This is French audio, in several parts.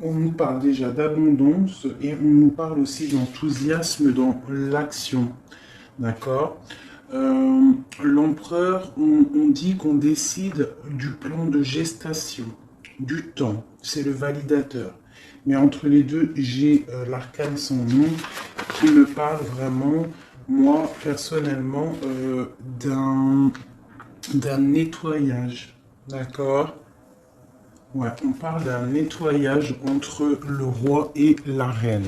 on nous parle déjà d'abondance et on nous parle aussi d'enthousiasme dans l'action. D'accord. L'empereur, on dit qu'on décide du plan de gestation, du temps. C'est le validateur. Mais entre les deux, j'ai l'arcane sans nom qui me parle vraiment, moi, personnellement, d'un nettoyage. D'accord. Ouais, on parle d'un nettoyage entre le roi et la reine.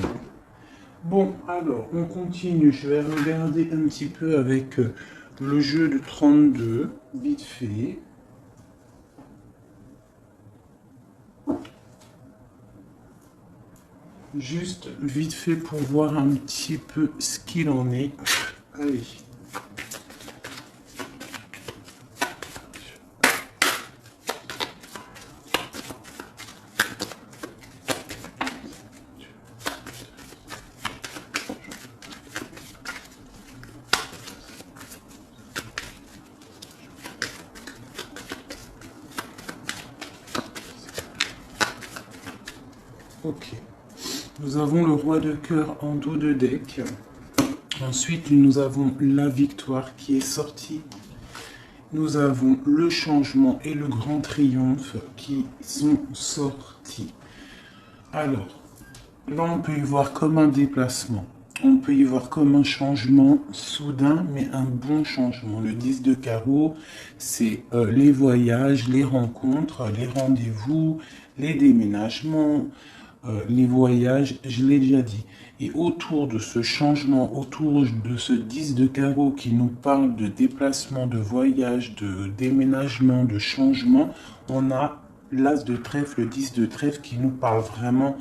Bon, alors, on continue. Je vais regarder un petit peu avec le jeu de 32, vite fait. Juste vite fait pour voir un petit peu ce qu'il en est. Allez. Ok. Nous avons le roi de cœur en dos de deck. Ensuite, nous avons la victoire qui est sortie. Nous avons le changement et le grand triomphe qui sont sortis. Alors, là, on peut y voir comme un déplacement. On peut y voir comme un changement soudain, mais un bon changement. Le 10 de carreau, c'est les voyages, les rencontres, les rendez-vous, les déménagements, les voyages, je l'ai déjà dit. Et autour de ce changement, autour de ce 10 de carreau qui nous parle de déplacement, de voyage, de déménagement, de changement, on a l'as de trèfle, le 10 de trèfle qui nous parle vraiment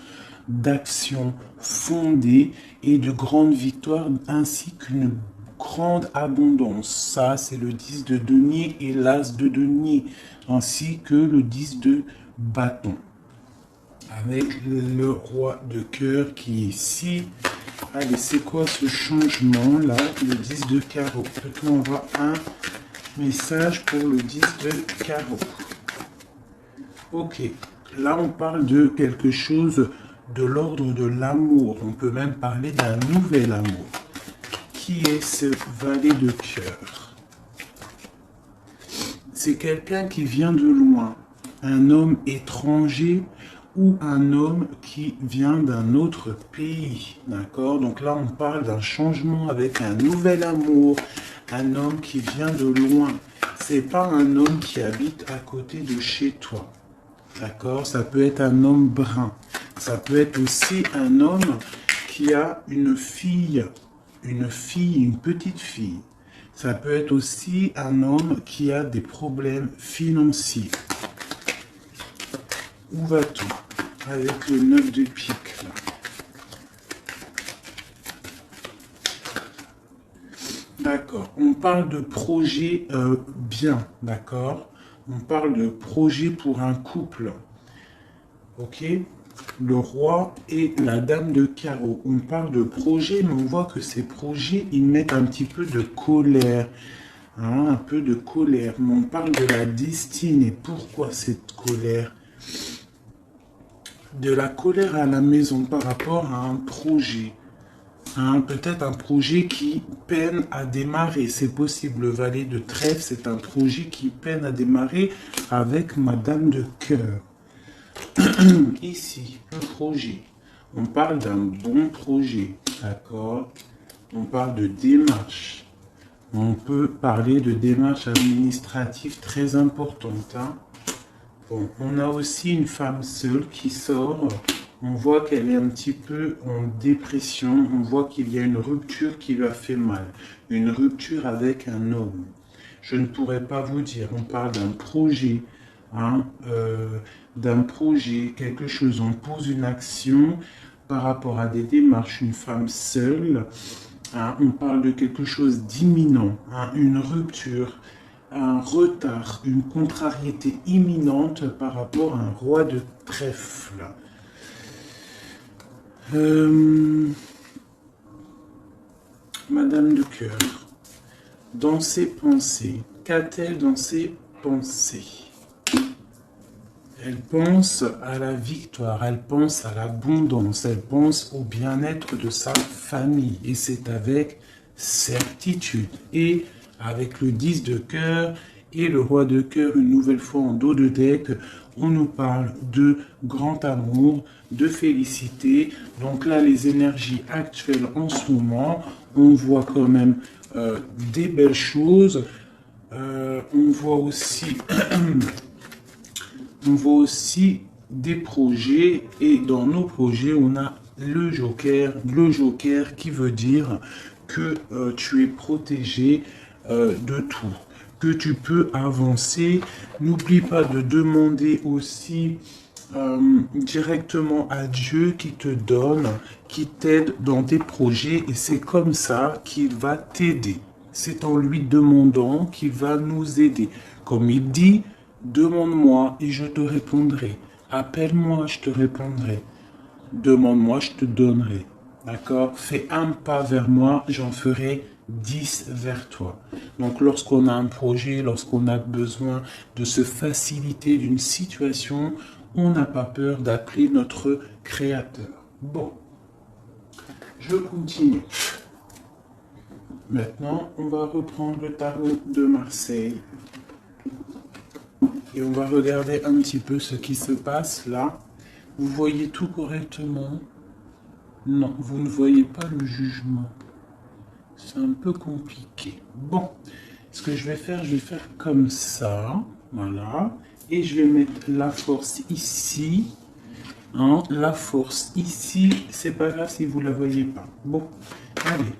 d'action fondée et de grandes victoires ainsi qu'une grande abondance. Ça, c'est le 10 de denier et l'as de denier ainsi que le 10 de bâton. Avec le roi de cœur qui est ici. Allez, c'est quoi ce changement là? Le 10 de carreau. Peut-on avoir un message pour le 10 de carreau? Ok. Là, on parle de quelque chose de l'ordre de l'amour. On peut même parler d'un nouvel amour. Qui est ce valet de cœur? C'est quelqu'un qui vient de loin. Un homme étranger ou un homme qui vient d'un autre pays. D'accord? Donc là, on parle d'un changement avec un nouvel amour. Un homme qui vient de loin. C'est pas un homme qui habite à côté de chez toi. D'accord? Ça peut être un homme brun. Ça peut être aussi un homme qui a une fille, une petite fille. Ça peut être aussi un homme qui a des problèmes financiers. Où va-t-on? Avec le 9 de pique. Là. D'accord. On parle de projet bien. D'accord? On parle de projet pour un couple. Ok? Le roi et la dame de carreau. On parle de projet, mais on voit que ces projets, ils mettent un petit peu de colère. Hein, un peu de colère. Mais on parle de la destinée. Pourquoi cette colère? De la colère à la maison par rapport à un projet. Hein, peut-être un projet qui peine à démarrer. C'est possible. Le valet de trèfle, c'est un projet qui peine à démarrer avec Madame de cœur. Ici, un projet. On parle d'un bon projet. D'accord? On parle de démarche. On peut parler de démarche administrative très importante. Hein? Bon, on a aussi une femme seule qui sort. On voit qu'elle est un petit peu en dépression. On voit qu'il y a une rupture qui lui a fait mal. Une rupture avec un homme. Je ne pourrais pas vous dire. On parle d'un projet. Hein, d'un projet, quelque chose. On pose une action par rapport à des démarches. Une femme seule. Hein, on parle de quelque chose d'imminent. Hein, une rupture. Un retard, une contrariété imminente par rapport à un roi de trèfle. Madame de cœur, dans ses pensées, qu'a-t-elle dans ses pensées? Elle pense à la victoire, elle pense à l'abondance, elle pense au bien-être de sa famille. Et c'est avec certitude. Et avec le 10 de cœur et le roi de cœur, une nouvelle fois en dos de deck, on nous parle de grand amour, de félicité. Donc là, les énergies actuelles en ce moment, on voit quand même des belles choses. On voit aussi... on voit aussi des projets et dans nos projets, on a le joker qui veut dire que tu es protégé de tout, que tu peux avancer. N'oublie pas de demander aussi directement à Dieu qui te donne, qui t'aide dans tes projets et c'est comme ça qu'il va t'aider. C'est en lui demandant qu'il va nous aider. Comme il dit, demande-moi et je te répondrai. Appelle-moi, je te répondrai. Demande-moi, je te donnerai. D'accord? Fais un pas vers moi, j'en ferai 10 vers toi. Donc, lorsqu'on a un projet, lorsqu'on a besoin de se faciliter d'une situation, on n'a pas peur d'appeler notre Créateur. Bon, je continue. Maintenant, on va reprendre le tarot de Marseille. Et on va regarder un petit peu ce qui se passe là. Vous voyez tout correctement? Non, vous ne voyez pas le jugement. C'est un peu compliqué. Bon, ce que je vais faire comme ça. Voilà. Et je vais mettre la force ici. Hein, la force ici. C'est pas grave si vous ne la voyez pas. Bon, allez.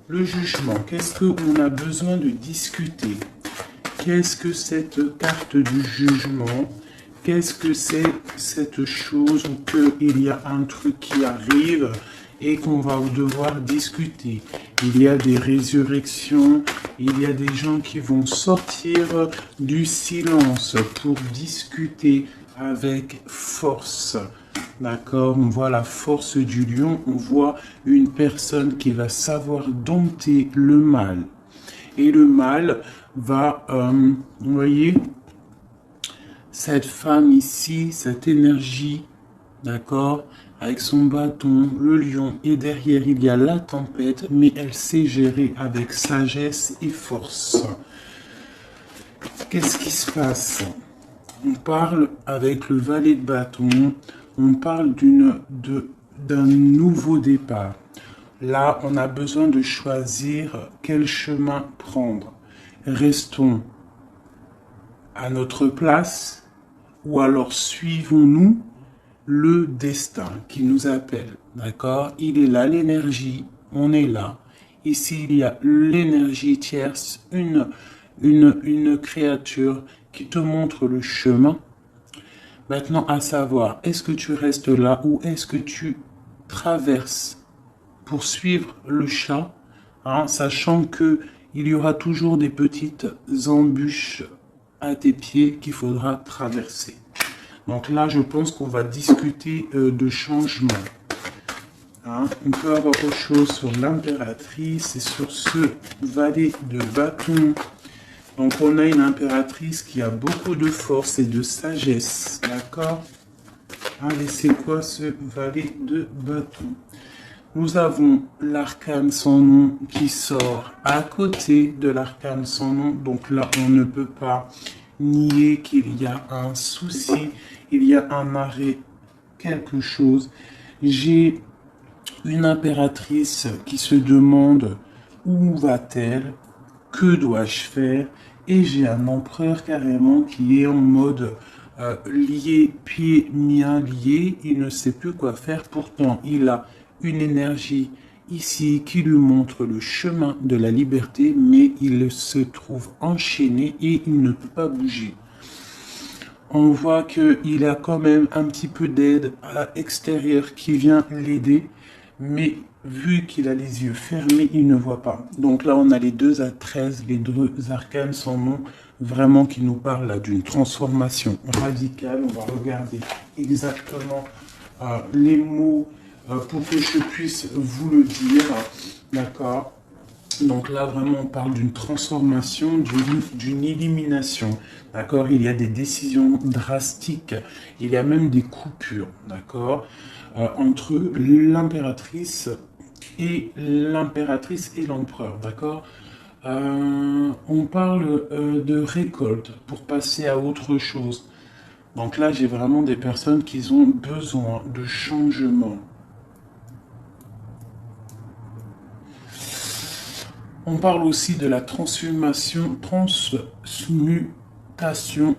Le jugement, qu'est-ce qu'on a besoin de discuter? Qu'est-ce que cette carte du jugement? Qu'est-ce que c'est cette chose où il y a un truc qui arrive et qu'on va devoir discuter? Il y a des résurrections, il y a des gens qui vont sortir du silence pour discuter avec force. D'accord, on voit la force du lion, on voit une personne qui va savoir dompter le mal. Et le mal va, vous voyez, cette femme ici, cette énergie, d'accord, avec son bâton, le lion, et derrière il y a la tempête, mais elle sait gérer avec sagesse et force. Qu'est-ce qui se passe? On parle avec le valet de bâton, on parle d'un nouveau départ. Là, on a besoin de choisir quel chemin prendre. Restons à notre place ou alors suivons-nous le destin qui nous appelle. D'accord? Il est là, l'énergie, on est là. Ici, il y a l'énergie tierce, une créature qui te montre le chemin. Maintenant, à savoir, est-ce que tu restes là ou est-ce que tu traverses pour suivre le chat, hein, sachant que il y aura toujours des petites embûches à tes pieds qu'il faudra traverser. Donc là, je pense qu'on va discuter de changement. Hein, on peut avoir autre chose sur l'impératrice et sur ce valet de bâton. Donc on a une impératrice qui a beaucoup de force et de sagesse. D'accord? Allez, c'est quoi ce valet de bâton? Nous avons l'arcane sans nom qui sort à côté de l'arcane sans nom. Donc là, on ne peut pas nier qu'il y a un souci, il y a un arrêt, quelque chose. J'ai une impératrice qui se demande où va-t-elle, que dois-je faire? Et j'ai un empereur carrément qui est en mode lié, pieds, miens liés. Il ne sait plus quoi faire. Pourtant, il a une énergie ici qui lui montre le chemin de la liberté, mais il se trouve enchaîné et il ne peut pas bouger. On voit qu'il a quand même un petit peu d'aide à l'extérieur qui vient l'aider, mais vu qu'il a les yeux fermés, il ne voit pas. Donc là, on a les 2 à 13, les 2 arcanes sans nom, vraiment qui nous parlent là d'une transformation radicale. On va regarder exactement les mots pour que je puisse vous le dire. D'accord? Donc là, vraiment, on parle d'une transformation, d'une élimination. D'accord? Il y a des décisions drastiques. Il y a même des coupures. D'accord? Entre l'impératrice et l'empereur. D'accord? On parle de récolte pour passer à autre chose. Donc là, j'ai vraiment des personnes qui ont besoin de changement. On parle aussi de la transmutation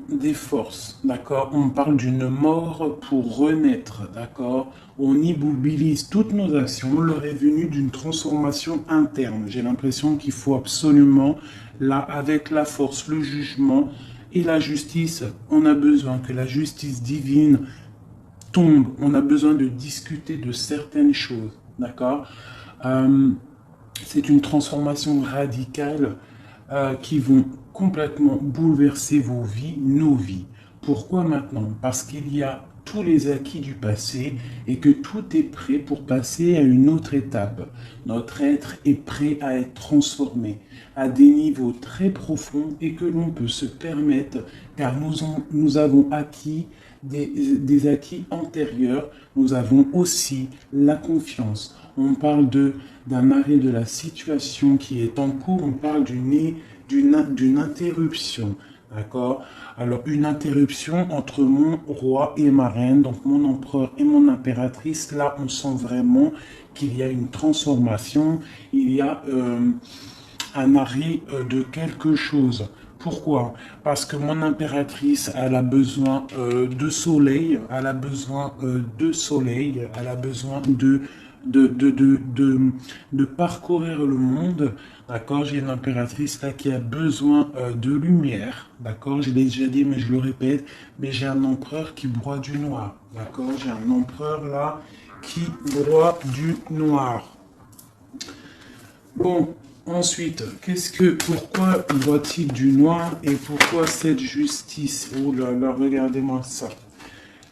des forces, d'accord? On parle d'une mort pour renaître, d'accord? On immobilise toutes nos actions, on leur est venu d'une transformation interne. J'ai l'impression qu'il faut absolument, là, avec la force, le jugement et la justice, on a besoin que la justice divine tombe, on a besoin de discuter de certaines choses, d'accord? C'est une transformation radicale qui vont complètement bouleverser vos vies, nos vies. Pourquoi maintenant? Parce qu'il y a tous les acquis du passé et que tout est prêt pour passer à une autre étape. Notre être est prêt à être transformé à des niveaux très profonds et que l'on peut se permettre car nous avons acquis des acquis antérieurs. Nous avons aussi la confiance. On parle d'un arrêt de la situation qui est en cours. On parle d'une interruption. D'accord? Alors, une interruption entre mon roi et ma reine, donc mon empereur et mon impératrice. Là, on sent vraiment qu'il y a une transformation. Il y a un arrêt de quelque chose. Pourquoi? Parce que mon impératrice, elle a besoin de soleil, elle a besoin de soleil, elle a besoin de parcourir le monde. D'accord? J'ai une impératrice là qui a besoin de lumière. D'accord? Je l'ai déjà dit, mais je le répète. Mais j'ai un empereur qui broie du noir. D'accord? J'ai un empereur là qui broie du noir. Bon. Ensuite, pourquoi voit-il du noir et pourquoi cette justice? Oh là là, regardez-moi ça.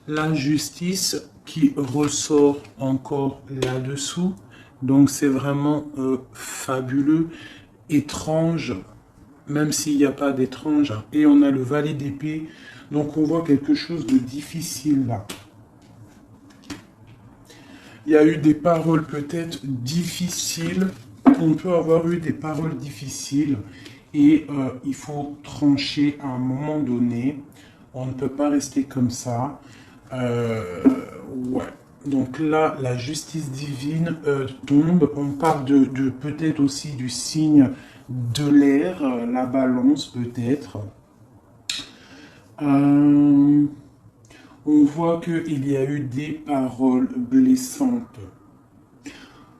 La justice qui ressort encore là-dessous. Donc c'est vraiment fabuleux, étrange, même s'il n'y a pas d'étrange. Et on a le valet d'épée. Donc on voit quelque chose de difficile là. Il y a eu des paroles peut-être difficiles. On peut avoir eu des paroles difficiles et il faut trancher à un moment donné. On ne peut pas rester comme ça. Ouais. Donc là, la justice divine tombe. On parle de peut-être aussi du signe de l'air, la balance peut-être. On voit qu'il y a eu des paroles blessantes.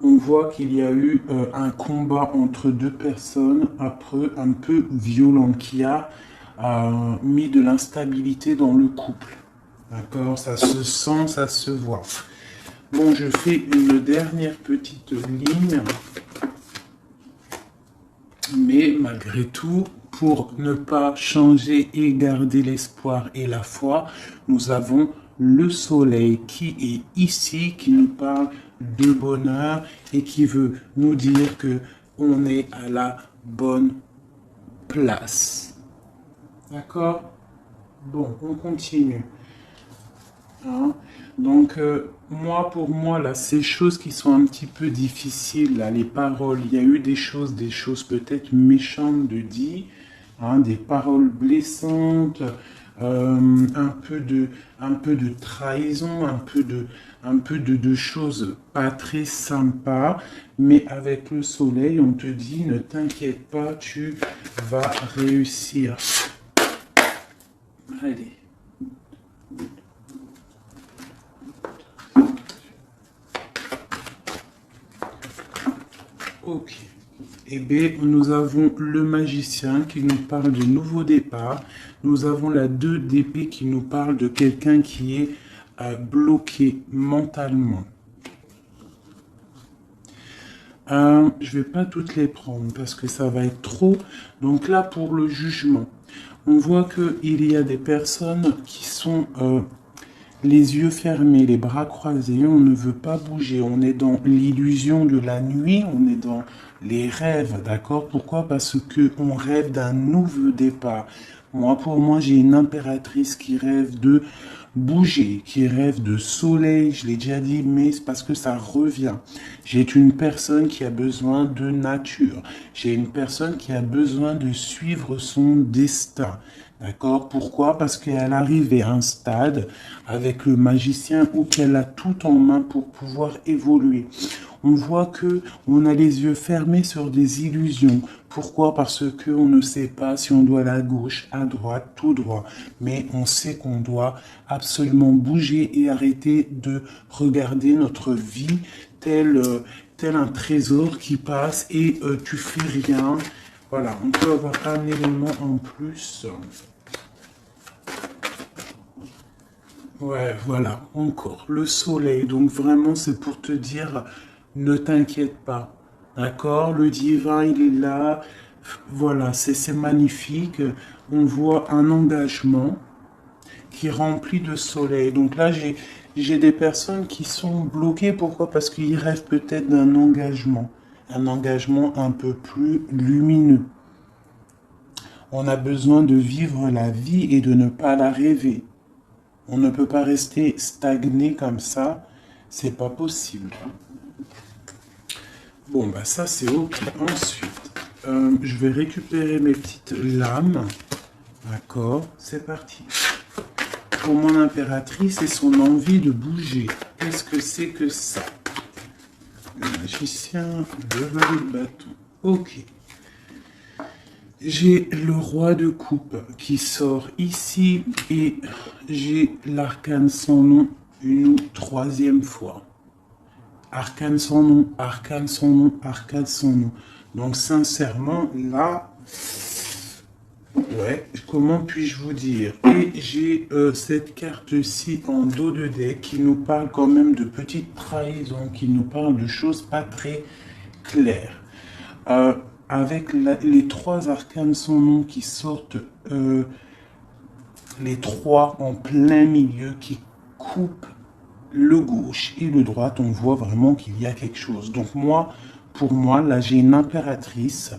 On voit qu'il y a eu un combat entre deux personnes un peu violent qui a mis de l'instabilité dans le couple. D'accord? Ça se sent, ça se voit. Bon, je fais une dernière petite ligne. Mais malgré tout, pour ne pas changer et garder l'espoir et la foi, nous avons le soleil qui est ici, qui nous parle de bonheur et qui veut nous dire que on est à la bonne place. D'accord? Bon, on continue. Hein? Donc, pour moi, là, ces choses qui sont un petit peu difficiles, là, les paroles, il y a eu des choses peut-être méchantes de dire, hein, des paroles blessantes, un peu de trahison, un peu de choses pas très sympas, mais avec le soleil, on te dit, ne t'inquiète pas, tu vas réussir. Allez. Ok. Eh bien, nous avons le magicien qui nous parle de nouveau départ. Nous avons la 2 d'épée qui nous parle de quelqu'un qui est bloqué mentalement. Je ne vais pas toutes les prendre parce que ça va être trop. Donc là, pour le jugement, on voit qu'il y a des personnes qui sont les yeux fermés, les bras croisés, on ne veut pas bouger, on est dans l'illusion de la nuit, on est dans les rêves, d'accord? Pourquoi? Parce que on rêve d'un nouveau départ. Moi, pour moi, j'ai une impératrice qui rêve de bouger, qui rêve de soleil, je l'ai déjà dit, mais c'est parce que ça revient. J'ai une personne qui a besoin de nature. J'ai une personne qui a besoin de suivre son destin. D'accord? Pourquoi? Parce qu'elle arrive à un stade avec le magicien où qu'elle a tout en main pour pouvoir évoluer. On voit que on a les yeux fermés sur des illusions. Pourquoi? Parce que on ne sait pas si on doit aller à gauche, à droite, tout droit. Mais on sait qu'on doit absolument bouger et arrêter de regarder notre vie tel un trésor qui passe et tu fais rien. Voilà, on peut avoir un élément en plus. Ouais, voilà, encore. Le soleil, donc vraiment, c'est pour te dire, ne t'inquiète pas. D'accord? Le divin, il est là. Voilà, c'est magnifique. On voit un engagement qui est rempli de soleil. Donc là, j'ai des personnes qui sont bloquées. Pourquoi? Parce qu'ils rêvent peut-être d'un engagement. Un engagement un peu plus lumineux. On a besoin de vivre la vie et de ne pas la rêver. On ne peut pas rester stagné comme ça. C'est pas possible. Bon, bah ça c'est ok. Ensuite, je vais récupérer mes petites lames. D'accord, c'est parti. Pour mon impératrice et son envie de bouger. Qu'est-ce que c'est que ça? Le magicien, le valet de bâton. Ok. J'ai le roi de coupe qui sort ici et j'ai l'arcane sans nom une troisième fois. Arcane sans nom, arcane sans nom, arcane sans nom. Donc sincèrement, là, ouais, comment puis-je vous dire? Et j'ai cette carte-ci en dos de deck qui nous parle quand même de petites trahisons, qui nous parle de choses pas très claires. Avec les trois arcanes sans nom qui sortent, les trois en plein milieu qui coupent le gauche et le droit, on voit vraiment qu'il y a quelque chose. Donc moi, pour moi, là j'ai une impératrice.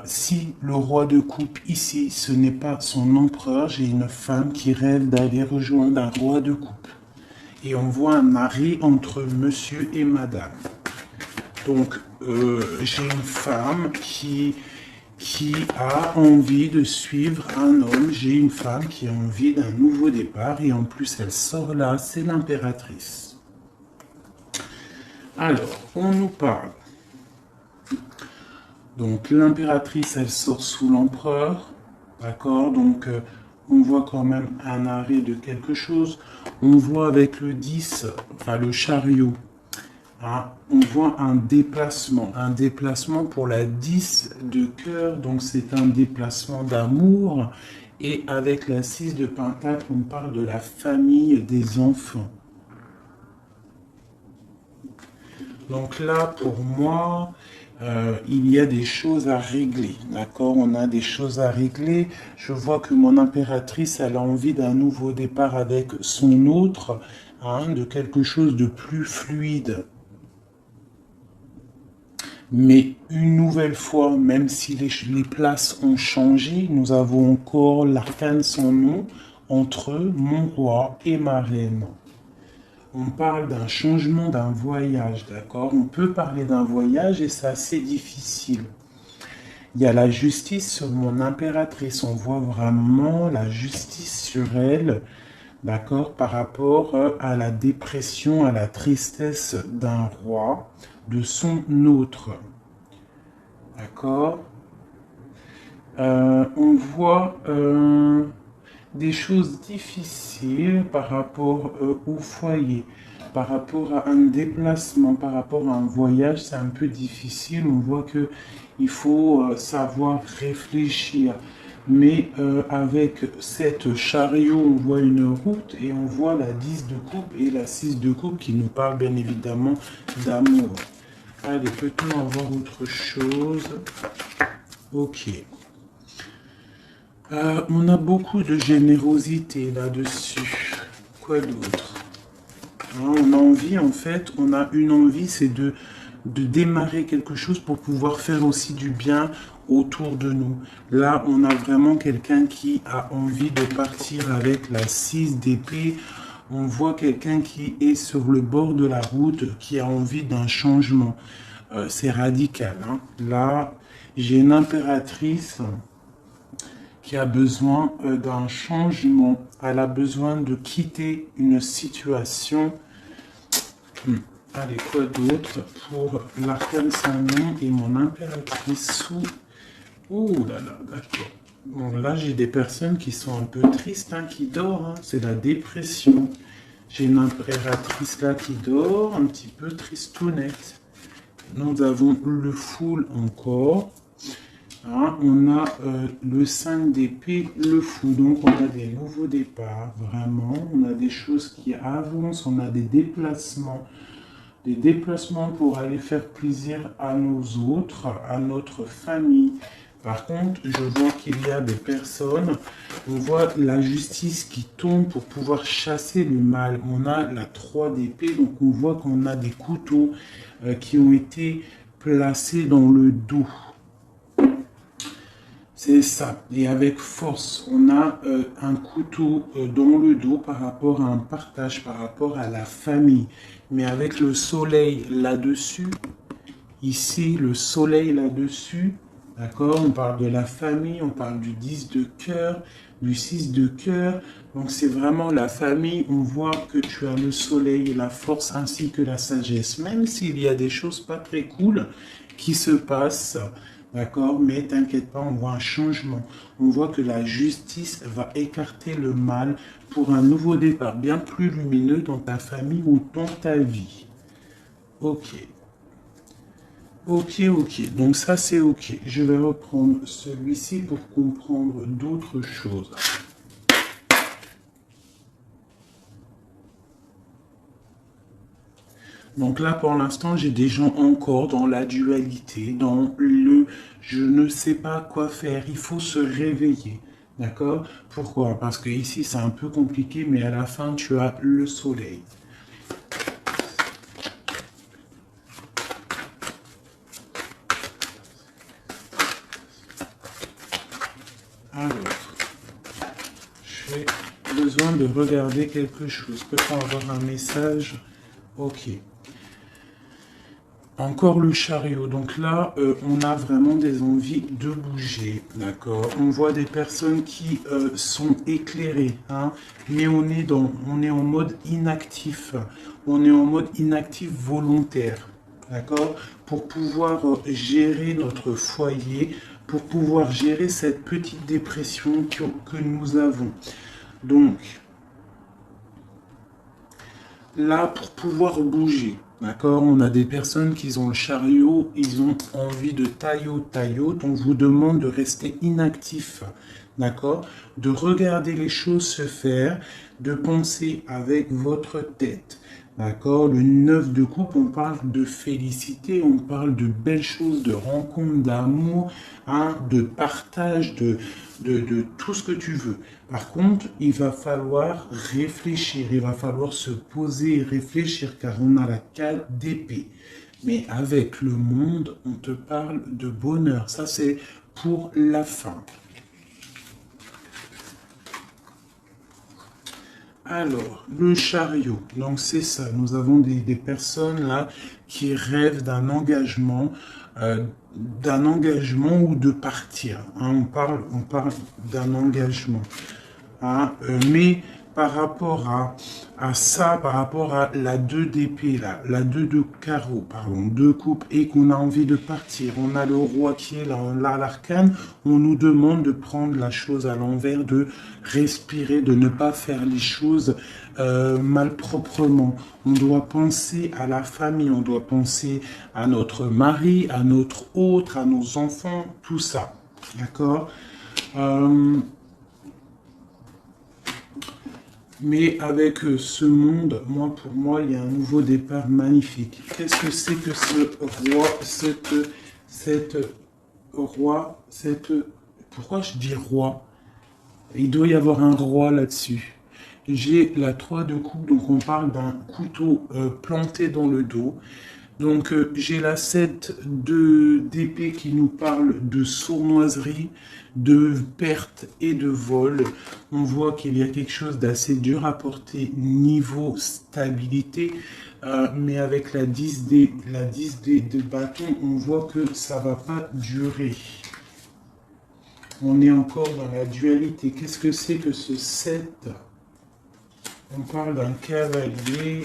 Si le roi de coupe ici, ce n'est pas son empereur, j'ai une femme qui rêve d'aller rejoindre un roi de coupe. Et on voit un mari entre monsieur et madame. Donc, j'ai une femme qui a envie de suivre un homme. J'ai une femme qui a envie d'un nouveau départ. Et en plus, elle sort là, c'est l'impératrice. Alors, on nous parle. Donc, l'impératrice, elle sort sous l'empereur. D'accord? Donc, on voit quand même un arrêt de quelque chose. On voit avec le 10, enfin le chariot. Ah, on voit un déplacement pour la 10 de cœur, donc c'est un déplacement d'amour. Et avec la 6 de pentacle, on parle de la famille des enfants. Donc là, pour moi, il y a des choses à régler, d'accord? On a des choses à régler. Je vois que mon impératrice, elle a envie d'un nouveau départ avec son autre, hein, de quelque chose de plus fluide. Mais une nouvelle fois, même si les places ont changé, nous avons encore l'arcane sans nom entre mon roi et ma reine. On parle d'un changement, d'un voyage, d'accord? On peut parler d'un voyage et c'est assez difficile. Il y a la justice sur mon impératrice. On voit vraiment la justice sur elle, d'accord? Par rapport à la dépression, à la tristesse d'un roi, de son autre. D'accord? On voit des choses difficiles par rapport au foyer, par rapport à un déplacement, par rapport à un voyage, c'est un peu difficile. On voit que il faut savoir réfléchir. Mais avec cette chariot, on voit une route et on voit la 10 de coupe et la 6 de coupe qui nous parle bien évidemment d'amour. Allez, peut-on avoir autre chose? Ok. On a beaucoup de générosité là-dessus. quoi d'autre? Hein, on a envie, en fait, on a une envie, c'est de démarrer quelque chose pour pouvoir faire aussi du bien autour de nous. Là, on a vraiment quelqu'un qui a envie de partir avec la 6 d'épée. On voit quelqu'un qui est sur le bord de la route, qui a envie d'un changement. C'est radical. Hein. Là, j'ai une impératrice qui a besoin d'un changement. Elle a besoin de quitter une situation. Allez, quoi d'autre pour l'arcane Saint-Nom et mon impératrice sous... Oh là là, d'accord. Bon, là, j'ai des personnes qui sont un peu tristes, hein, qui dorment. Hein. C'est la dépression. J'ai une impératrice là qui dort, un petit peu tristounette. Nous avons le Fool encore. Hein, on a le 5 d'épée, le Fou. Donc, on a des nouveaux départs, vraiment. On a des choses qui avancent, on a des déplacements. Des déplacements pour aller faire plaisir à nos autres, à notre famille. Par contre, je vois qu'il y a des personnes, on voit la justice qui tombe pour pouvoir chasser le mal. On a la 3 d'épée, donc on voit qu'on a des couteaux qui ont été placés dans le dos. C'est ça. Et avec force, on a un couteau dans le dos par rapport à un partage, par rapport à la famille. Mais avec le soleil là-dessus, ici, le soleil là-dessus, d'accord? On parle de la famille, on parle du 10 de cœur, du 6 de cœur. Donc c'est vraiment la famille. On voit que tu as le soleil, la force ainsi que la sagesse. Même s'il y a des choses pas très cool qui se passent, d'accord, mais t'inquiète pas, on voit un changement. On voit que la justice va écarter le mal pour un nouveau départ bien plus lumineux dans ta famille ou dans ta vie. Ok. Ok, ok. Donc ça, c'est ok. Je vais reprendre celui-ci pour comprendre d'autres choses. Donc là, pour l'instant, j'ai des gens encore dans la dualité, dans le « je ne sais pas quoi faire », il faut se réveiller. D'accord? Pourquoi? Parce que ici, c'est un peu compliqué, mais à la fin, tu as le soleil. Alors, j'ai besoin de regarder quelque chose. Peut-on avoir un message? Ok. Encore le chariot. Donc là, on a vraiment des envies de bouger, d'accord? On voit des personnes qui sont éclairées, hein, mais on est en mode inactif. On est en mode inactif volontaire, d'accord? Pour pouvoir gérer notre foyer, pour pouvoir gérer cette petite dépression que nous avons. Donc, là, pour pouvoir bouger, d'accord, on a des personnes qui ont le chariot, ils ont envie de taillot, on vous demande de rester inactif, d'accord, de regarder les choses se faire, de penser avec votre tête, d'accord. Le 9 de coupe, on parle de félicité, on parle de belles choses, de rencontres, d'amour, hein, de partage, de tout ce que tu veux. Par contre, il va falloir réfléchir, il va falloir se poser et réfléchir car on a la 4 d'épée. Mais avec le monde, on te parle de bonheur. Ça, c'est pour la fin. Alors, le chariot, donc c'est ça, nous avons des personnes là qui rêvent d'un engagement ou de partir. Hein, on parle d'un engagement. Hein, mais par rapport à ça, par rapport à la 2 d'épée, là, la 2 de carreau, pardon, 2 coupes, et qu'on a envie de partir, on a le roi qui est là, l'arcane, on nous demande de prendre la chose à l'envers, de respirer, de ne pas faire les choses malproprement. On doit penser à la famille, on doit penser à notre mari, à notre autre, à nos enfants, tout ça. D'accord? Mais avec ce monde, pour moi, il y a un nouveau départ magnifique. Qu'est-ce que c'est que ce roi, pourquoi je dis roi? Il doit y avoir un roi là-dessus. j'ai la 3 de coupe, donc on parle d'un couteau planté dans le dos. Donc j'ai la 7 d'épée qui nous parle de sournoiserie, de perte et de vol. On voit qu'il y a quelque chose d'assez dur à porter niveau stabilité, mais avec la 10D, de bâton, on voit que ça va pas durer. On est encore dans la dualité. Qu'est-ce que c'est que ce 7? On parle d'un cavalier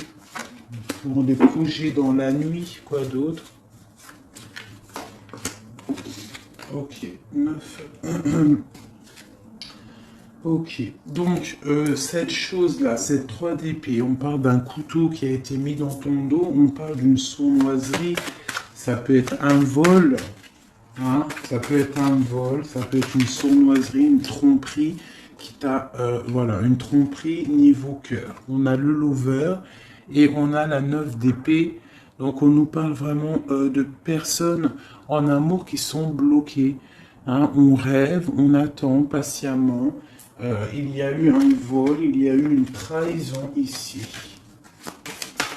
pour des projets dans la nuit. Quoi d'autre? Ok, 9. Ok, donc cette chose-là, cette 3 d'épée, on parle d'un couteau qui a été mis dans ton dos, on parle d'une sournoiserie, ça peut être un vol, hein, ça peut être un vol, ça peut être une sournoiserie, une tromperie, qui t'a, voilà, une tromperie niveau cœur. On a le lover et on a la 9 d'épée, donc on nous parle vraiment de personnes en amour qui sont bloquées. Hein, on rêve, on attend patiemment. Il y a eu un vol, il y a eu une trahison ici.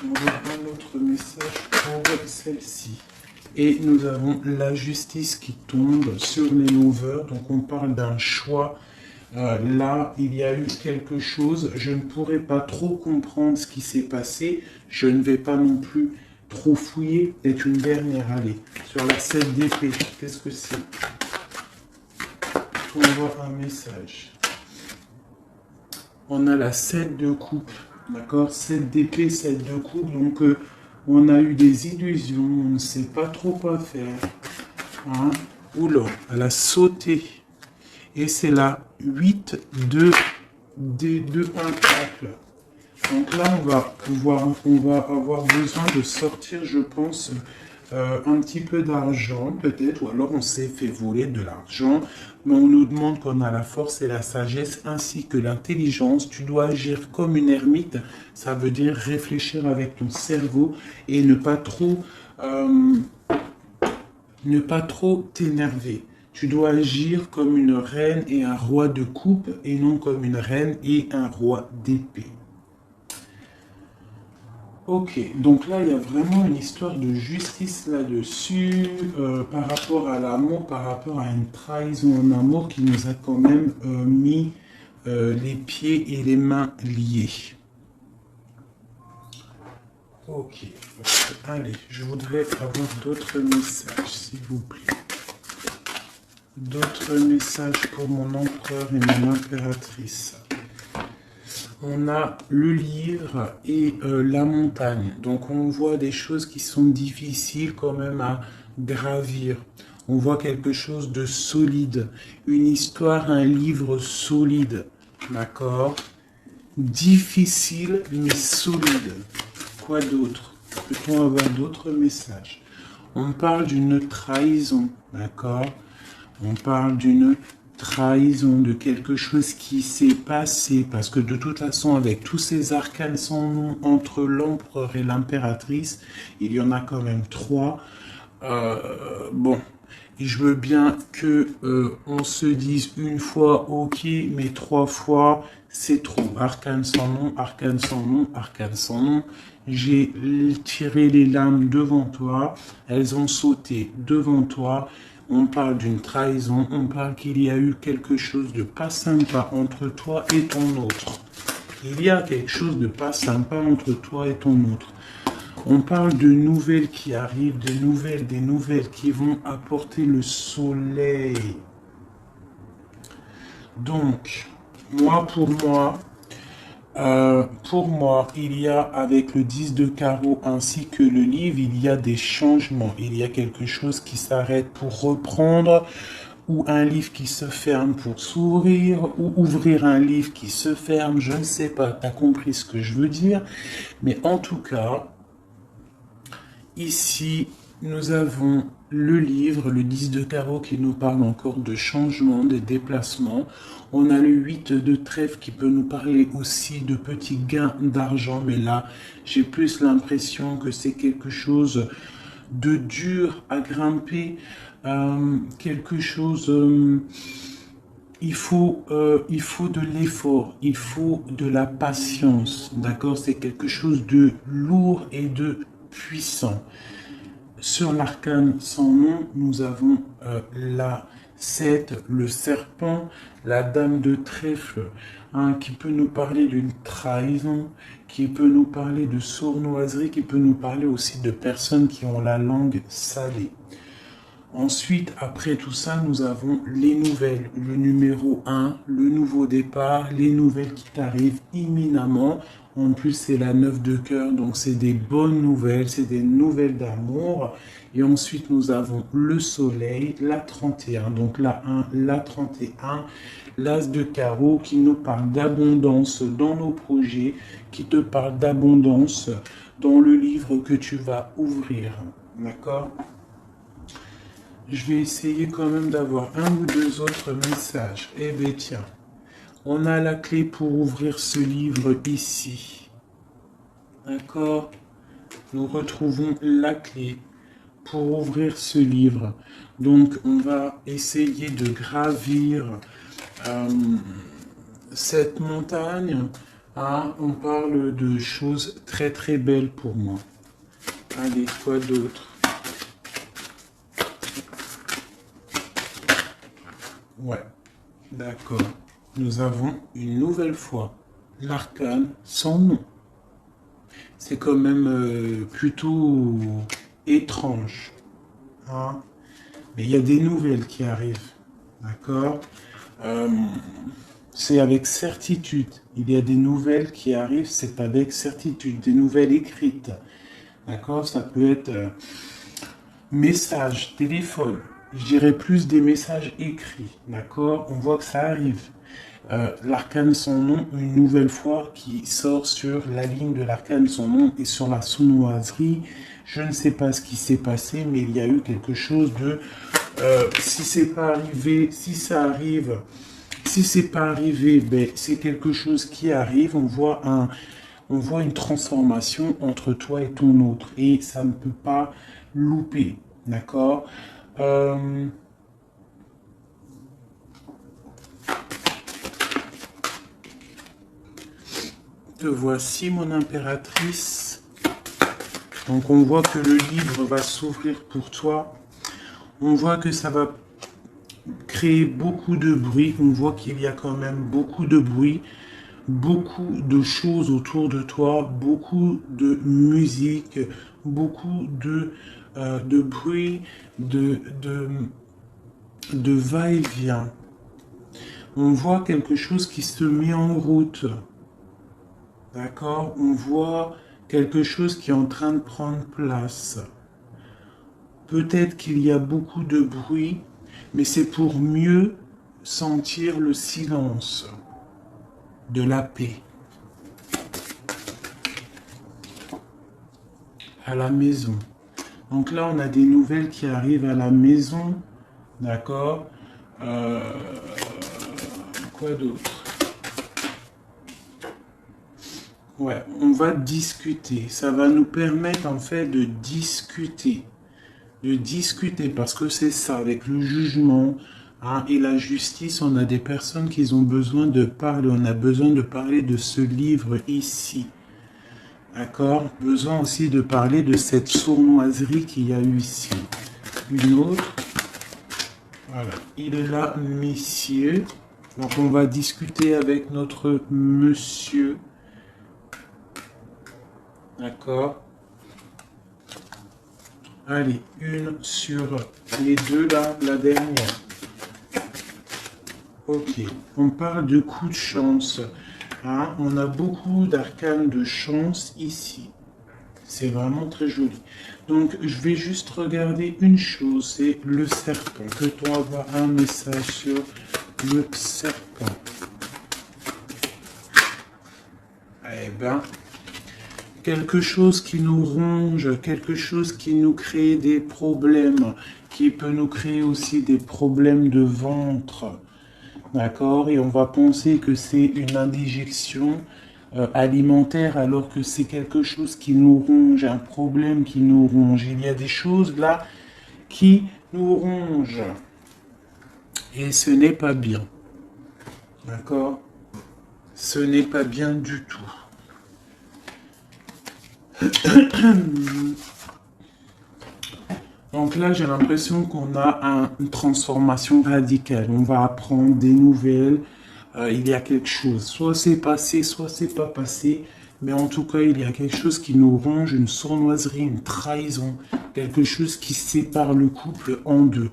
On voit un autre message pour celle-ci. Et nous avons la justice qui tombe sur les lovers. Donc on parle d'un choix. Là, il y a eu quelque chose. Je ne pourrais pas trop comprendre ce qui s'est passé. Je ne vais pas non plus trop fouiller. Peut-être une dernière allée. Sur la 7 d'épée, qu'est-ce que c'est? On voit un message. On a la 7 de coupe, d'accord? 7 d'épée, 7 de coupe, donc on a eu des illusions, on ne sait pas trop quoi faire. Hein? Oula, elle a sauté. Et c'est la 8 de pentacle. Donc là, on va avoir besoin de sortir, je pense, un petit peu d'argent, peut-être, ou alors on s'est fait voler de l'argent, mais on nous demande qu'on a la force et la sagesse, ainsi que l'intelligence. Tu dois agir comme une ermite, ça veut dire réfléchir avec ton cerveau et ne pas trop t'énerver. Tu dois agir comme une reine et un roi de coupe, et non comme une reine et un roi d'épée. Ok, donc là, il y a vraiment une histoire de justice là-dessus, par rapport à l'amour, par rapport à une trahison en amour qui nous a quand même mis les pieds et les mains liés. Ok, allez, je voudrais avoir d'autres messages, s'il vous plaît. D'autres messages pour mon empereur et mon impératrice. On a le livre et la montagne. Donc on voit des choses qui sont difficiles quand même à gravir. On voit quelque chose de solide. Une histoire, un livre solide. D'accord? Difficile mais solide. Quoi d'autre? Peut-on avoir d'autres messages? On parle d'une trahison. D'accord? On parle d'une trahison, de quelque chose qui s'est passé, parce que de toute façon, avec tous ces arcanes sans nom entre l'empereur et l'impératrice, il y en a quand même 3. Bon, et je veux bien que on se dise une fois ok, mais 3 fois c'est trop. Arcane sans nom, arcane sans nom, arcane sans nom. J'ai tiré les lames devant toi, elles ont sauté devant toi. On parle d'une trahison, on parle qu'il y a eu quelque chose de pas sympa entre toi et ton autre. Il y a quelque chose de pas sympa entre toi et ton autre. On parle de nouvelles qui arrivent, des nouvelles qui vont apporter le soleil. Donc, pour moi, il y a, avec le 10 de carreau ainsi que le livre, il y a des changements. Il y a quelque chose qui s'arrête pour reprendre, ou un livre qui se ferme pour s'ouvrir, ou ouvrir un livre qui se ferme, je ne sais pas, tu as compris ce que je veux dire. Mais en tout cas, ici, nous avons le livre, le 10 de carreau qui nous parle encore de changement, de déplacement. On a le 8 de trèfle qui peut nous parler aussi de petits gains d'argent. Mais là, j'ai plus l'impression que c'est quelque chose de dur à grimper. Quelque chose il faut de l'effort, il faut de la patience, d'accord? C'est quelque chose de lourd et de puissant. Sur l'arcane sans nom, nous avons la 7, le serpent, la dame de trèfle, hein, qui peut nous parler d'une trahison, qui peut nous parler de sournoiserie, qui peut nous parler aussi de personnes qui ont la langue salée. Ensuite, après tout ça, nous avons les nouvelles. Le numéro 1, le nouveau départ, les nouvelles qui t'arrivent imminemment. En plus, c'est la 9 de cœur, donc c'est des bonnes nouvelles, c'est des nouvelles d'amour. Et ensuite, nous avons le soleil, la 31, donc la 1, la 31, l'as de carreau qui nous parle d'abondance dans nos projets, qui te parle d'abondance dans le livre que tu vas ouvrir. D'accord ? Je vais essayer quand même d'avoir un ou deux autres messages. Eh bien tiens, on a la clé pour ouvrir ce livre ici. D'accord? Nous retrouvons la clé pour ouvrir ce livre. Donc on va essayer de gravir cette montagne. Ah, on parle de choses très très belles pour moi. Allez, quoi d'autre? Ouais, d'accord. Nous avons une nouvelle fois l'arcane sans nom. C'est quand même plutôt étrange. Hein? Mais il y a des nouvelles qui arrivent. D'accord? C'est avec certitude. Il y a des nouvelles qui arrivent, c'est avec certitude. Des nouvelles écrites. D'accord? Ça peut être message, téléphone. Je dirais plus des messages écrits, d'accord? On voit que ça arrive. L'arcane sans nom, une nouvelle fois, qui sort sur la ligne de l'arcane sans nom et sur la sournoiserie. Je ne sais pas ce qui s'est passé, mais il y a eu quelque chose de... si c'est pas arrivé, si ça arrive, si c'est pas arrivé, ben, c'est quelque chose qui arrive. On voit une transformation entre toi et ton autre. Et ça ne peut pas louper, d'accord? Te voici mon impératrice. Donc on voit que le livre va s'ouvrir pour toi. On voit que ça va créer beaucoup de bruit. On voit qu'il y a quand même beaucoup de bruit, beaucoup de choses autour de toi, beaucoup de musique, beaucoup de bruit, de va-et-vient. On voit quelque chose qui se met en route. D'accord? On voit quelque chose qui est en train de prendre place. Peut-être qu'il y a beaucoup de bruit, mais c'est pour mieux sentir le silence de la paix. À la maison. Donc là, on a des nouvelles qui arrivent à la maison. D'accord? Quoi d'autre? Ouais, on va discuter. Ça va nous permettre en fait de discuter. De discuter parce que c'est ça, avec le jugement hein, et la justice, on a des personnes qui ont besoin de parler. On a besoin de parler de ce livre ici. D'accord? Besoin aussi de parler de cette sournoiserie qu'il y a eu ici. Une autre. Voilà. Il est là, messieurs. Donc on va discuter avec notre monsieur. D'accord? Allez, une sur les deux là, la dernière. Ok, on parle de coups de chance. Hein? On a beaucoup d'arcanes de chance ici. C'est vraiment très joli. Donc, je vais juste regarder une chose, c'est le serpent. Peut-on avoir un message sur le serpent? Eh bien... quelque chose qui nous ronge, quelque chose qui nous crée des problèmes, qui peut nous créer aussi des problèmes de ventre. D'accord? Et on va penser que c'est une indigestion alimentaire alors que c'est quelque chose qui nous ronge, un problème qui nous ronge. Il y a des choses là qui nous rongent. Et ce n'est pas bien. D'accord? Ce n'est pas bien du tout. Donc là, j'ai l'impression qu'on a une transformation radicale. On va apprendre des nouvelles. Il y a quelque chose. Soit c'est passé, soit c'est pas passé. Mais en tout cas, il y a quelque chose qui nous ronge, une sournoiserie, une trahison. Quelque chose qui sépare le couple en deux.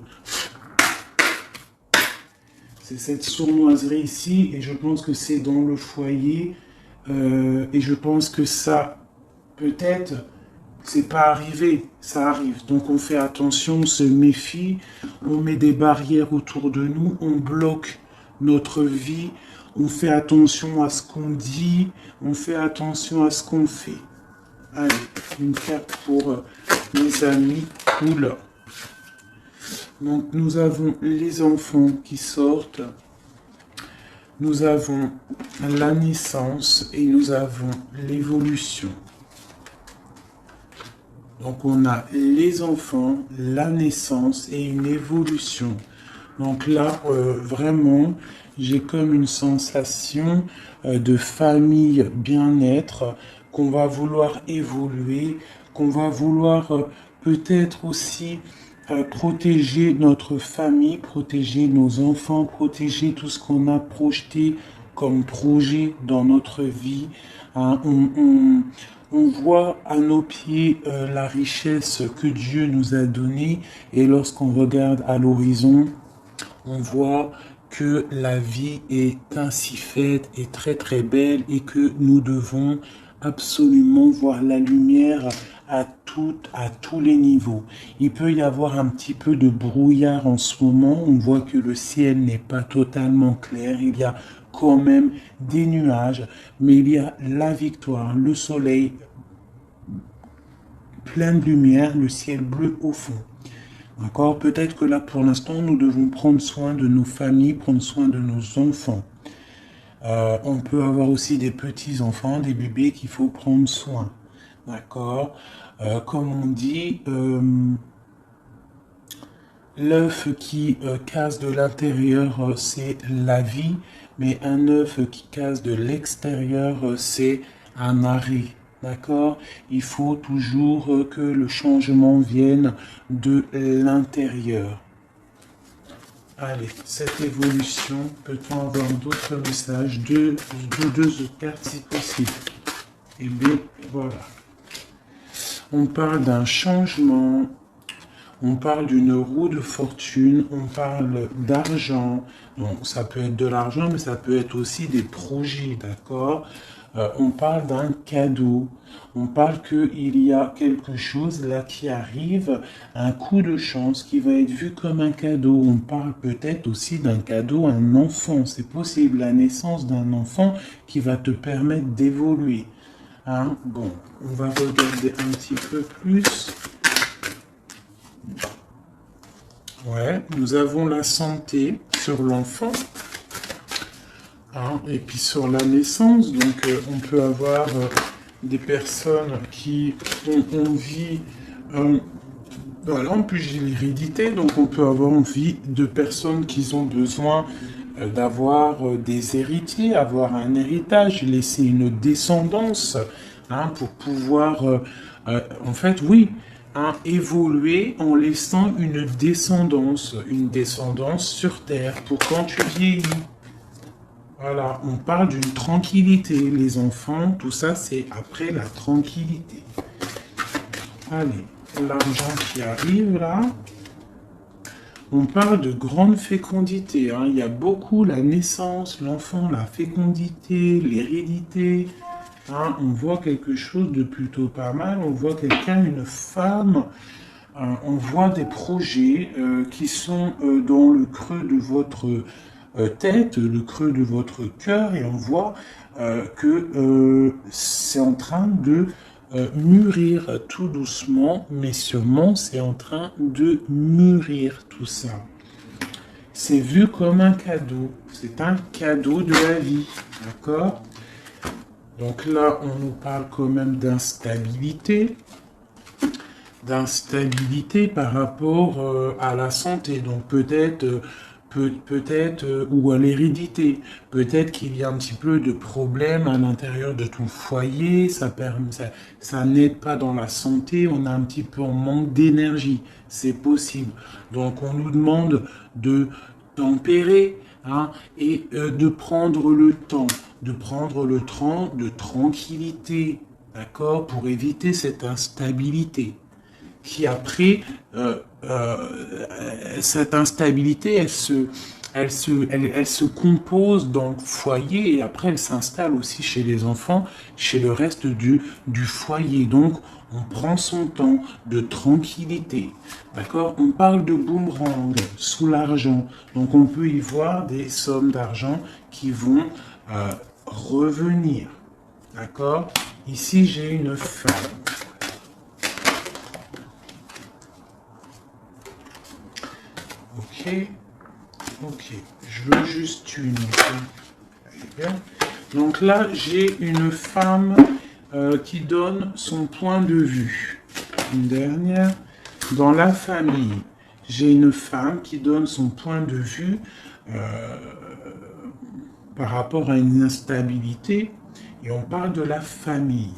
C'est cette sournoiserie ici. Et je pense que c'est dans le foyer. Et je pense que ça, peut-être... C'est pas arrivé, ça arrive. Donc on fait attention, on se méfie, on met des barrières autour de nous, on bloque notre vie, on fait attention à ce qu'on dit, on fait attention à ce qu'on fait. Allez, une carte pour mes amis. Oula. Donc nous avons les enfants qui sortent, nous avons la naissance et nous avons l'évolution. Donc on a les enfants, la naissance et une évolution. Donc là, vraiment, j'ai comme une sensation de famille bien-être, qu'on va vouloir évoluer, qu'on va vouloir peut-être aussi protéger notre famille, protéger nos enfants, protéger tout ce qu'on a projeté comme projet dans notre vie. Hein, on voit à nos pieds la richesse que Dieu nous a donnée et lorsqu'on regarde à l'horizon, on voit que la vie est ainsi faite et très très belle et que nous devons absolument voir la lumière à tous les niveaux. Il peut y avoir un petit peu de brouillard en ce moment, on voit que le ciel n'est pas totalement clair, il y a quand même des nuages, mais il y a la victoire, le soleil plein de lumière, le ciel bleu au fond. D'accord? Peut-être que là, pour l'instant, nous devons prendre soin de nos familles, prendre soin de nos enfants. On peut avoir aussi des petits-enfants, des bébés qu'il faut prendre soin. D'accord? Comme on dit, l'œuf qui casse de l'intérieur, c'est la vie, mais un œuf qui casse de l'extérieur, c'est un arrêt. D'accord? Il faut toujours que le changement vienne de l'intérieur. Allez, cette évolution, peut-on avoir d'autres messages? Deux cartes si possible. Et bien, voilà. On parle d'un changement, on parle d'une roue de fortune, on parle d'argent. Donc, ça peut être de l'argent, mais ça peut être aussi des projets, d'accord? On parle d'un cadeau. On parle qu'il y a quelque chose là qui arrive, un coup de chance qui va être vu comme un cadeau. On parle peut-être aussi d'un cadeau à un enfant. C'est possible, la naissance d'un enfant qui va te permettre d'évoluer. Hein? Bon, on va regarder un petit peu plus. Ouais, nous avons la santé sur l'enfant. Hein, et puis sur la naissance, donc on peut avoir des personnes qui ont envie, voilà, en plus j'ai l'hérédité, donc on peut avoir envie de personnes qui ont besoin d'avoir des héritiers, avoir un héritage, laisser une descendance, hein, pour pouvoir, en fait, oui, hein, évoluer en laissant une descendance sur terre pour quand tu vieillis. Voilà, on parle d'une tranquillité. Les enfants, tout ça, c'est après la tranquillité. Allez, l'argent qui arrive là. On parle de grande fécondité. Hein. Il y a beaucoup la naissance, l'enfant, la fécondité, l'hérédité. Hein. On voit quelque chose de plutôt pas mal. On voit quelqu'un, une femme. On voit des projets qui sont dans le creux de votre tête, le creux de votre cœur, et on voit que c'est en train de mûrir tout doucement, mais sûrement c'est en train de mûrir tout ça. C'est vu comme un cadeau, c'est un cadeau de la vie, d'accord? Donc là, on nous parle quand même d'instabilité par rapport à la santé, donc peut-être peut-être, ou à l'hérédité. Peut-être qu'il y a un petit peu de problème à l'intérieur de ton foyer, ça n'aide pas dans la santé, on a un petit peu en manque d'énergie, c'est possible. Donc on nous demande de tempérer, hein, et de prendre le temps, de tranquillité, d'accord, pour éviter cette instabilité qui après, cette instabilité, elle se compose dans le foyer et après elle s'installe aussi chez les enfants, chez le reste du foyer. Donc, on prend son temps de tranquillité. D'accord? On parle de boomerang sous l'argent. Donc, on peut y voir des sommes d'argent qui vont revenir. D'accord? Ici, j'ai une femme. Ok, je veux juste une. Donc là, j'ai une femme qui donne son point de vue. Une dernière. Dans la famille, j'ai une femme qui donne son point de vue par rapport à une instabilité. Et on parle de la famille.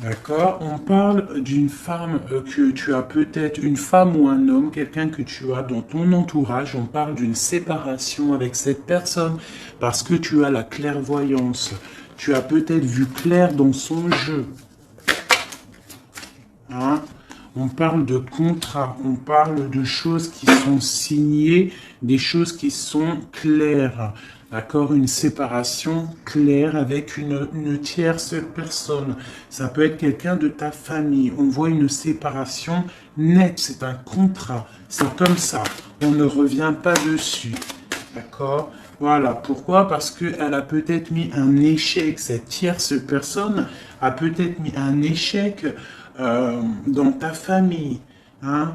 D'accord, on parle d'une femme que tu as peut-être, une femme ou un homme, quelqu'un que tu as dans ton entourage, on parle d'une séparation avec cette personne parce que tu as la clairvoyance, tu as peut-être vu clair dans son jeu. Hein? On parle de contrat, on parle de choses qui sont signées, des choses qui sont claires. D'accord, une séparation claire avec une tierce personne. Ça peut être quelqu'un de ta famille. On voit une séparation nette, c'est un contrat. C'est comme ça. On ne revient pas dessus. D'accord? Voilà. Pourquoi? Parce qu'elle a peut-être mis un échec. Cette tierce personne a peut-être mis un échec dans ta famille. Hein?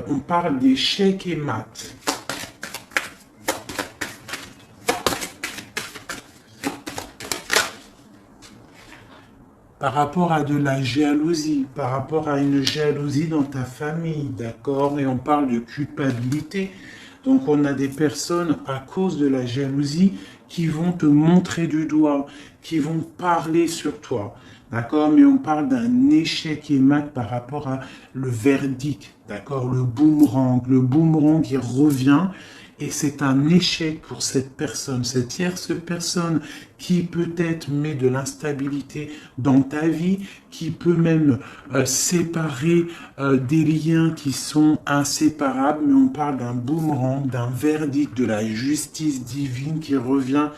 On parle d'échec et maths. Par rapport à de la jalousie, par rapport à une jalousie dans ta famille, d'accord? Et on parle de culpabilité. Donc on a des personnes à cause de la jalousie qui vont te montrer du doigt, qui vont parler sur toi, d'accord? Mais on parle d'un échec et mat par rapport à le verdict, d'accord? Le boomerang qui revient. Et c'est un échec pour cette personne, cette tierce personne qui peut-être met de l'instabilité dans ta vie, qui peut même séparer des liens qui sont inséparables, mais on parle d'un boomerang, d'un verdict, de la justice divine qui revient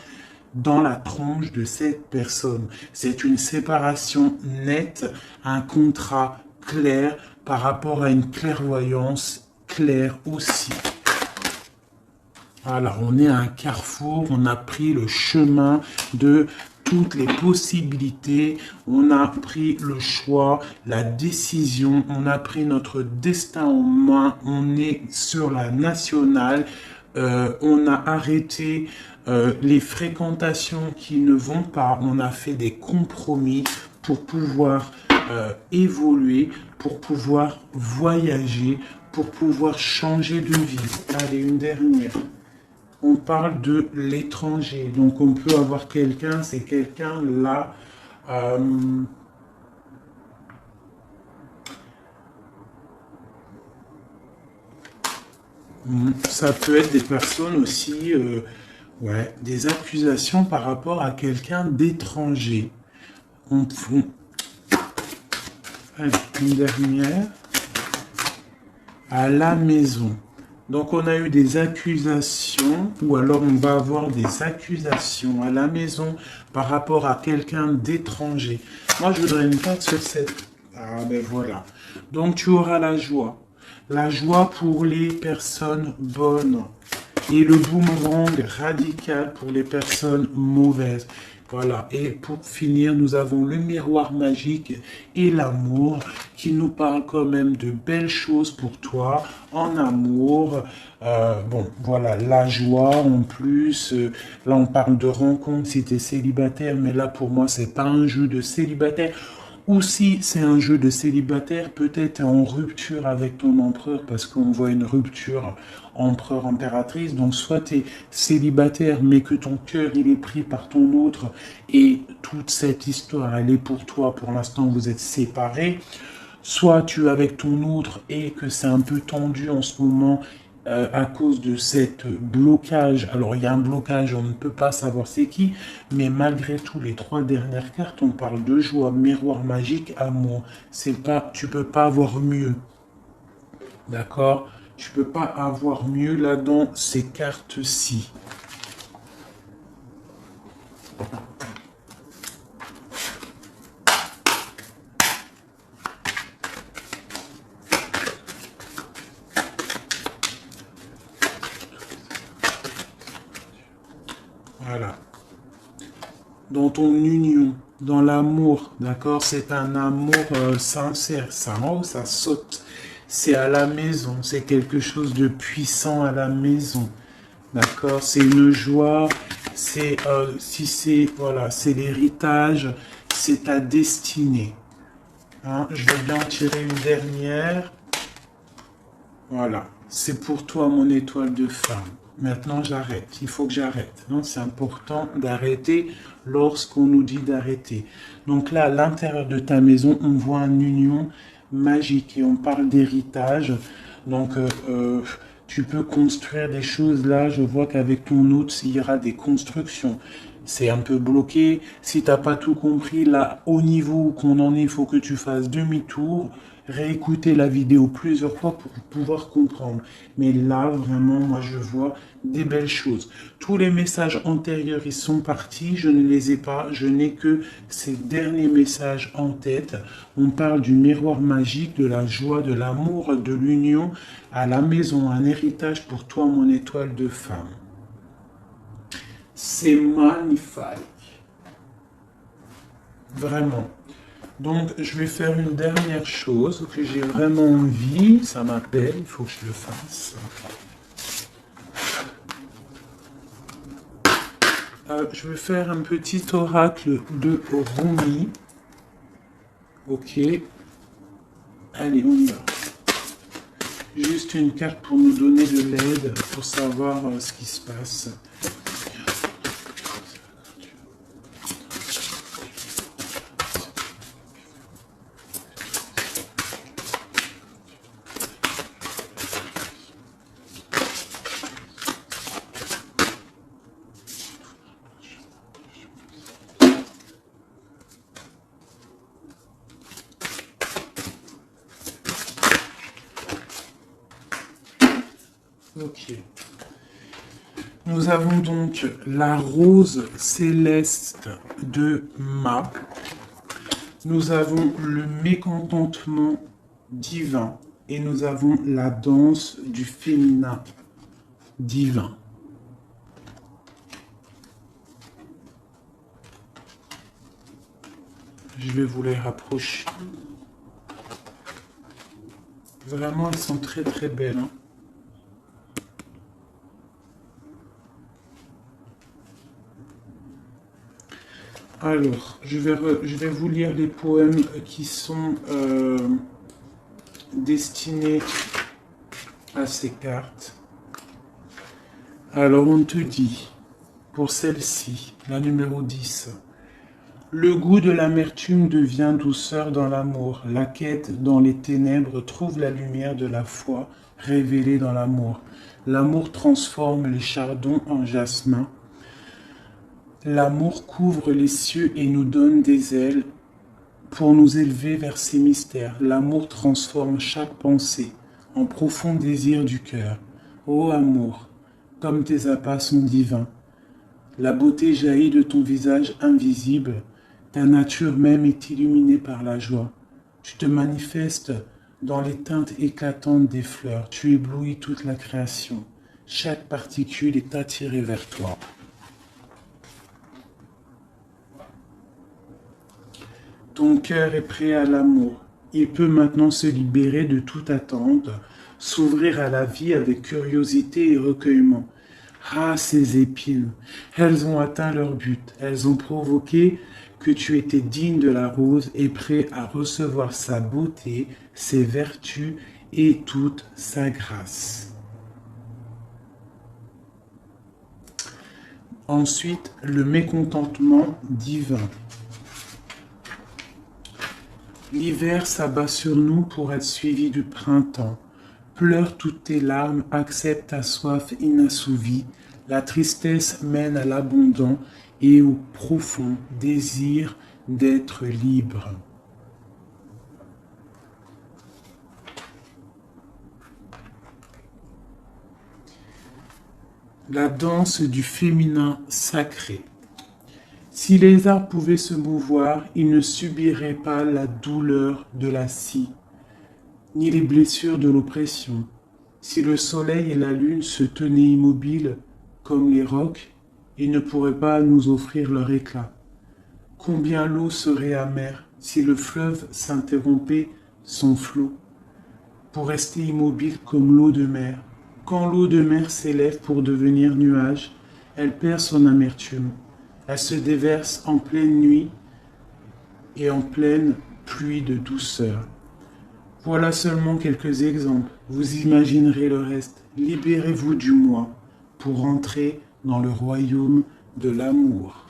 dans la tronche de cette personne. C'est une séparation nette, un contrat clair par rapport à une clairvoyance claire aussi. Voilà, on est à un carrefour, on a pris le chemin de toutes les possibilités, on a pris le choix, la décision, on a pris notre destin en main, on est sur la nationale, on a arrêté les fréquentations qui ne vont pas, on a fait des compromis pour pouvoir évoluer, pour pouvoir voyager, pour pouvoir changer de vie. Allez, une dernière. On parle de l'étranger. Donc, on peut avoir quelqu'un, c'est quelqu'un là. Ça peut être des personnes aussi, ouais, des accusations par rapport à quelqu'un d'étranger. Allez, une dernière. À la maison. Donc, on a eu des accusations, ou alors on va avoir des accusations à la maison par rapport à quelqu'un d'étranger. Moi, je voudrais une carte sur cette... Ah, ben voilà. Donc, tu auras la joie. La joie pour les personnes bonnes. Et le boomerang radical pour les personnes mauvaises. Voilà, et pour finir, nous avons le miroir magique et l'amour qui nous parle quand même de belles choses pour toi en amour. Bon, voilà, la joie en plus. Là, on parle de rencontre si tu es célibataire, mais là, pour moi, c'est pas un jeu de célibataire. Ou si c'est un jeu de célibataire, peut-être en rupture avec ton empereur, parce qu'on voit une rupture empereur-impératrice. Donc soit tu es célibataire, mais que ton cœur il est pris par ton autre, et toute cette histoire, elle est pour toi, pour l'instant vous êtes séparés. Soit tu es avec ton autre et que c'est un peu tendu en ce moment à cause de cette blocage. Alors il y a un blocage, on ne peut pas savoir c'est qui, mais malgré tout, les 3 dernières cartes, on parle de joie, miroir magique, amour. C'est pas, tu peux pas avoir mieux, d'accord? Tu peux pas avoir mieux là dans ces cartes-ci. Voilà. Dans ton union, dans l'amour, d'accord? C'est un amour sincère, ça, oh, ça saute. C'est à la maison, c'est quelque chose de puissant à la maison, d'accord? C'est une joie, c'est si c'est voilà, c'est l'héritage, c'est ta destinée. Hein? Je vais bien en tirer une dernière. Voilà, c'est pour toi mon étoile de femme. Maintenant, j'arrête. Il faut que j'arrête. Donc, c'est important d'arrêter lorsqu'on nous dit d'arrêter. Donc là, à l'intérieur de ta maison, on voit une union magique et on parle d'héritage. Donc, tu peux construire des choses là. Je vois qu'avec ton autre, il y aura des constructions. C'est un peu bloqué. Si tu n'as pas tout compris, là, au niveau qu'on en est, il faut que tu fasses demi-tour, réécouter la vidéo plusieurs fois pour pouvoir comprendre. Mais là, vraiment, moi, je vois des belles choses. Tous les messages antérieurs, ils sont partis. Je ne les ai pas. Je n'ai que ces derniers messages en tête. On parle du miroir magique, de la joie, de l'amour, de l'union à la maison, un héritage pour toi, mon étoile de femme. C'est magnifique. Vraiment. Donc, je vais faire une dernière chose que j'ai vraiment envie. Ça m'appelle, il faut que je le fasse. Je vais faire un petit oracle de Rumi. Ok. Allez, on y va. Juste une carte pour nous donner de l'aide, pour savoir ce qui se passe. Ok. Nous avons donc la rose céleste de Ma. Nous avons le mécontentement divin. Et nous avons la danse du féminin divin. Je vais vous les rapprocher. Vraiment, elles sont très très belles. Hein. Alors, je vais vous lire les poèmes qui sont destinés à ces cartes. Alors, on te dit, pour celle-ci, la numéro 10, le goût de l'amertume devient douceur dans l'amour. La quête dans les ténèbres trouve la lumière de la foi révélée dans l'amour. L'amour transforme les chardons en jasmin. L'amour couvre les cieux et nous donne des ailes pour nous élever vers ses mystères. L'amour transforme chaque pensée en profond désir du cœur. Ô amour, comme tes appas sont divins, la beauté jaillit de ton visage invisible, ta nature même est illuminée par la joie. Tu te manifestes dans les teintes éclatantes des fleurs, tu éblouis toute la création. Chaque particule est attirée vers toi. Ton cœur est prêt à l'amour. Il peut maintenant se libérer de toute attente, s'ouvrir à la vie avec curiosité et recueillement. Ah, ces épines, elles ont atteint leur but, elles ont provoqué que tu étais digne de la rose et prêt à recevoir sa beauté, ses vertus et toute sa grâce. Ensuite, le mécontentement divin. L'hiver s'abat sur nous pour être suivi du printemps. Pleure toutes tes larmes, accepte ta soif inassouvie. La tristesse mène à l'abondant et au profond désir d'être libre. La danse du féminin sacré. Si les arbres pouvaient se mouvoir, ils ne subiraient pas la douleur de la scie, ni les blessures de l'oppression. Si le soleil et la lune se tenaient immobiles comme les rocs, ils ne pourraient pas nous offrir leur éclat. Combien l'eau serait amère si le fleuve s'interrompait son flot, pour rester immobile comme l'eau de mer. Quand l'eau de mer s'élève pour devenir nuage, elle perd son amertume. Elle se déverse en pleine nuit et en pleine pluie de douceur. Voilà seulement quelques exemples. Vous imaginerez le reste. Libérez-vous du moi pour entrer dans le royaume de l'amour.